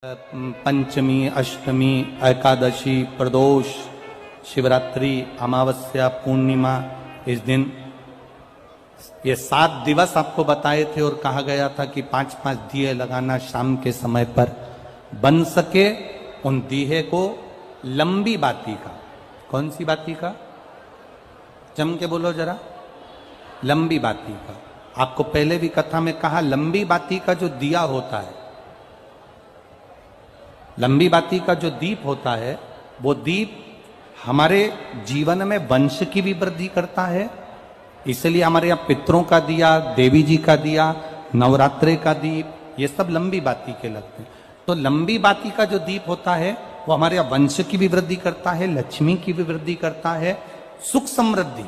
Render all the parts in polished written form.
पंचमी, अष्टमी, एकादशी, प्रदोष, शिवरात्रि, अमावस्या, पूर्णिमा, इस दिन ये 7 दिवस आपको बताए थे और कहा गया था कि 5-5 दिए लगाना शाम के समय पर, बन सके उन दिए को लंबी बाती का। कौन सी बाती का? जम के बोलो जरा। लंबी बाती का। आपको पहले भी कथा में कहा, लंबी बाती का जो दिया होता है, लंबी बाती का जो दीप होता है, वो दीप हमारे जीवन में वंश की भी वृद्धि करता है। इसलिए हमारे यहाँ पितरों का दिया, देवी जी का दिया, नवरात्रे का दीप, ये सब लंबी बाती के लगते हैं। तो लंबी बाती का जो दीप होता है वो हमारे यहाँ वंश की भी वृद्धि करता है, लक्ष्मी की भी वृद्धि करता है, सुख समृद्धि।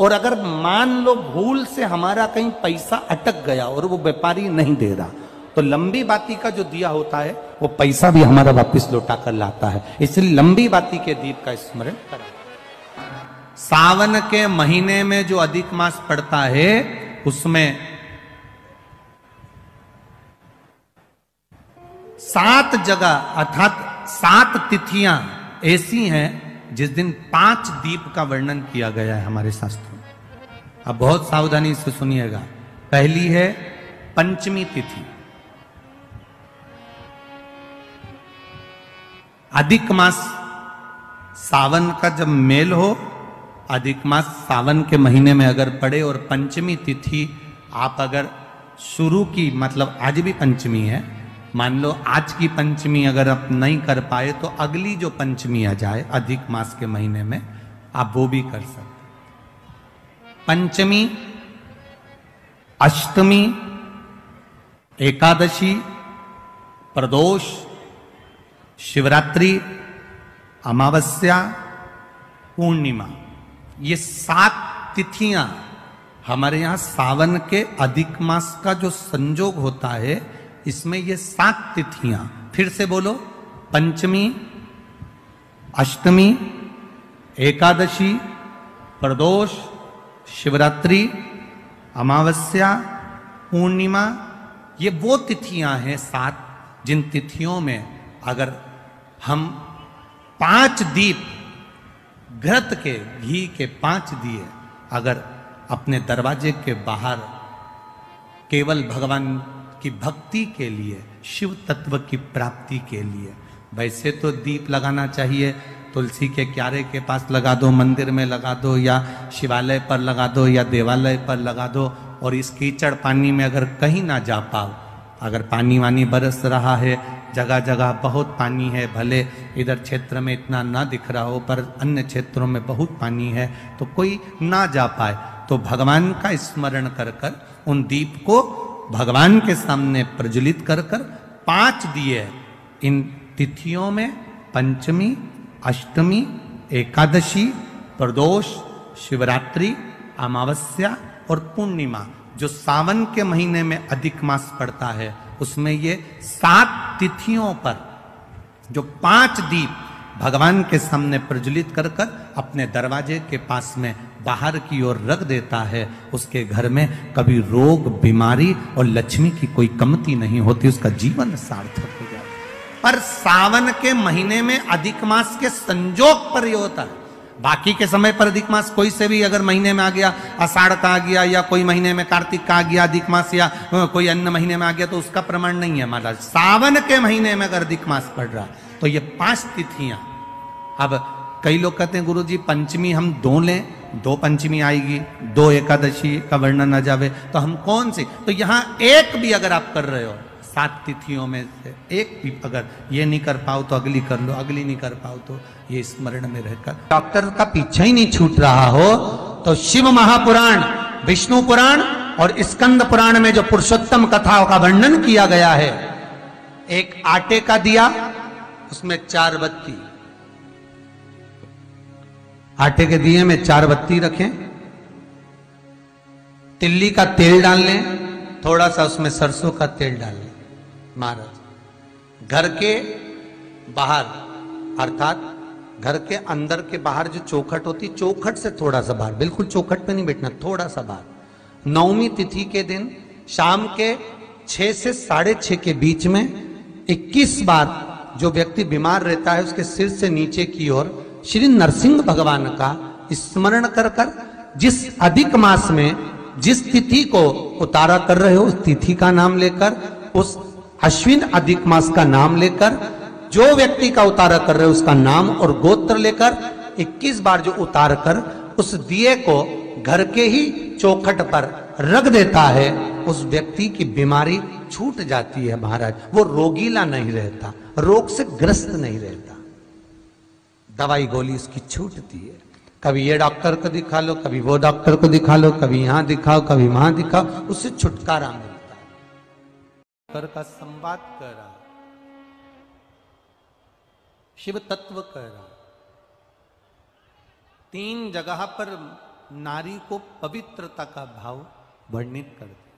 और अगर मान लो भूल से हमारा कहीं पैसा अटक गया और वो व्यापारी नहीं दे रहा, तो लंबी बाती का जो दिया होता है वो पैसा भी हमारा वापस लौटा कर लाता है। इसलिए लंबी बाती के दीप का स्मरण करें। सावन के महीने में जो अधिक मास पड़ता है उसमें 7 जगह अर्थात 7 तिथियां ऐसी हैं जिस दिन 5 दीप का वर्णन किया गया है हमारे शास्त्रों में। अब बहुत सावधानी से सुनिएगा। पहली है पंचमी तिथि। अधिक मास सावन का जब मेल हो, अधिक मास सावन के महीने में अगर पड़े और पंचमी तिथि आप अगर शुरू की, मतलब आज भी पंचमी है, मान लो आज की पंचमी अगर आप नहीं कर पाए तो अगली जो पंचमी आ जाए अधिक मास के महीने में, आप वो भी कर सकते। पंचमी, अष्टमी, एकादशी, प्रदोष, शिवरात्रि, अमावस्या, पूर्णिमा, ये 7 तिथियां हमारे यहां सावन के अधिक मास का जो संजोग होता है, इसमें ये 7 तिथियां, फिर से बोलो, पंचमी, अष्टमी, एकादशी, प्रदोष, शिवरात्रि, अमावस्या, पूर्णिमा, ये वो तिथियां हैं 7 जिन तिथियों में अगर हम 5 दीप घृत के, घी के 5 दिए अगर अपने दरवाजे के बाहर केवल भगवान की भक्ति के लिए, शिव तत्व की प्राप्ति के लिए, वैसे तो दीप लगाना चाहिए, तुलसी के क्यारे के पास लगा दो, मंदिर में लगा दो, या शिवालय पर लगा दो, या देवालय पर लगा दो। और इस कीचड़ पानी में अगर कहीं ना जा पाओ, अगर पानी वानी बरस रहा है, जगह जगह बहुत पानी है, भले इधर क्षेत्र में इतना ना दिख रहा हो पर अन्य क्षेत्रों में बहुत पानी है, तो कोई ना जा पाए तो भगवान का स्मरण कर कर उन दीप को भगवान के सामने प्रज्वलित कर कर 5 दिए इन तिथियों में, पंचमी, अष्टमी, एकादशी, प्रदोष, शिवरात्रि, अमावस्या और पूर्णिमा, जो सावन के महीने में अधिक मास पड़ता है, उसमें ये 7 तिथियों पर जो 5 दीप भगवान के सामने प्रज्वलित कर कर अपने दरवाजे के पास में बाहर की ओर रख देता है, उसके घर में कभी रोग, बीमारी और लक्ष्मी की कोई कमती नहीं होती, उसका जीवन सार्थक हो जाता है। पर सावन के महीने में अधिक मास के संजोग पर यह होता है। बाकी के समय पर अधिक मास कोई से भी अगर महीने में आ गया, आषाढ़ का आ गया, या कोई महीने में कार्तिक का आ गया अधिक मास, या कोई अन्य महीने में आ गया, तो उसका प्रमाण नहीं है महाराज। सावन के महीने में अगर अधिक मास पड़ रहा तो ये 5 तिथियां। अब कई लोग कहते हैं गुरुजी पंचमी हम 2 लें, 2 पंचमी आएगी, 2 एकादशी का वर्णन आ जावे, तो हम कौन सी? तो यहां एक भी अगर आप कर रहे हो 7 तिथियों में से एक भी, अगर ये नहीं कर पाओ तो अगली कर लो, अगली नहीं कर पाओ तो ये स्मरण में रहकर डॉक्टर का पीछा ही नहीं छूट रहा हो, तो शिव महापुराण, विष्णु पुराण और स्कंद पुराण में जो पुरुषोत्तम कथाओं का वर्णन किया गया है, एक आटे का दिया, उसमें 4 बत्ती, आटे के दिए में 4 बत्ती रखें, तिल्ली का तेल डाल लें, थोड़ा सा उसमें सरसों का तेल डाल लें। महाराज घर के बाहर, अर्थात घर के अंदर के बाहर जो चौखट होती, चौखट से थोड़ा सा बाहर, बिल्कुल चौखट पे नहीं बैठना, थोड़ा सा बाहर, 9वीं तिथि के दिन शाम के 6 से 6:30 के बीच में 21 बार जो व्यक्ति बीमार रहता है उसके सिर से नीचे की ओर श्री नरसिंह भगवान का स्मरण कर कर जिस अधिक मास में जिस तिथि को उतारा कर रहे हो उस तिथि का नाम लेकर, उस अश्विन अधिक मास का नाम लेकर, जो व्यक्ति का उतारा कर रहे हो उसका नाम और गोत्र लेकर 21 बार जो उतार कर उस दिए को घर के ही चौखट पर रख देता है, उस व्यक्ति की बीमारी छूट जाती है महाराज। वो रोगीला नहीं रहता, रोग से ग्रस्त नहीं रहता, दवाई गोली उसकी छूटती है। कभी ये डॉक्टर को दिखा लो, कभी वो डॉक्टर को दिखा लो, कभी यहां दिखाओ, कभी वहां दिखाओ, उससे छुटकारा मिलता है। कर का संवाद कर रहा, शिव तत्व कर रहा, 3 जगह पर नारी को पवित्रता का भाव वर्णित कर दिया।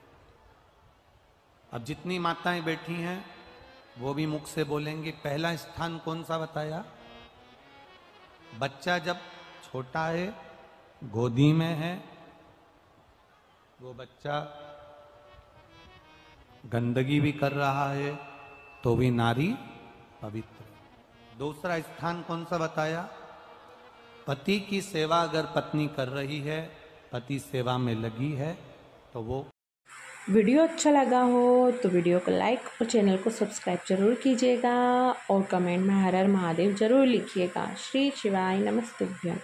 अब जितनी माताएं बैठी हैं वो भी मुख से बोलेंगे। पहला स्थान कौन सा बताया? बच्चा जब छोटा है, गोदी में है, वो बच्चा गंदगी भी कर रहा है तो भी नारी पवित्र है। दूसरा स्थान कौन सा बताया? पति की सेवा अगर पत्नी कर रही है, पति सेवा में लगी है तो वो। वीडियो अच्छा लगा हो तो वीडियो को लाइक और चैनल को सब्सक्राइब जरूर कीजिएगा और कमेंट में हर हर महादेव जरूर लिखिएगा। श्री शिवाय नमस्तुभ्यम।